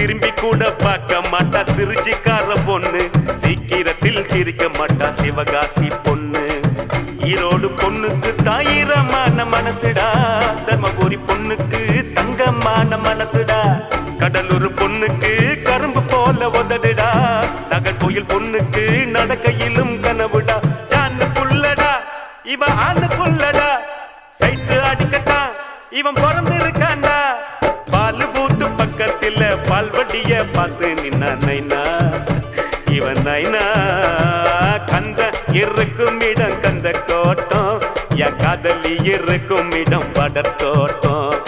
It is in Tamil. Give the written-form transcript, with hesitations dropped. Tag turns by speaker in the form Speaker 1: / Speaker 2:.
Speaker 1: திரும்பி கூட பார்க்க மாட்டா திருச்சிக்கார பொண்ணு, சீக்கிரத்தில் சிரிக்க மாட்டா சிவகாசி பொண்ணு. ஈரோடு பொண்ணுக்கு தாயிரமான மனசுடா, தர்மபுரி பொண்ணுக்கு தங்கமான மனசுடா, கடலூர் பொண்ணுக்கு கரும்பு போல உதடுடா, நகர்கோயில் பொண்ணுக்கு நடக்கையிலும் கனவுடா. ஜான்னு புள்ளடா இவன் ஆணு புள்ளடா, சைட்டு அடிக்கட்டான் இவன் பிறந்து இருக்காண்டா. பால் பூத்து பக்கத்தில் பால்வட்டிய பார்த்து நின்னா நைனா, இவன் நைனா. கந்த இருக்கும் இடம் கந்த கோட்டம், என் காதலி இருக்கும் இடம் படத்தோட்டம்.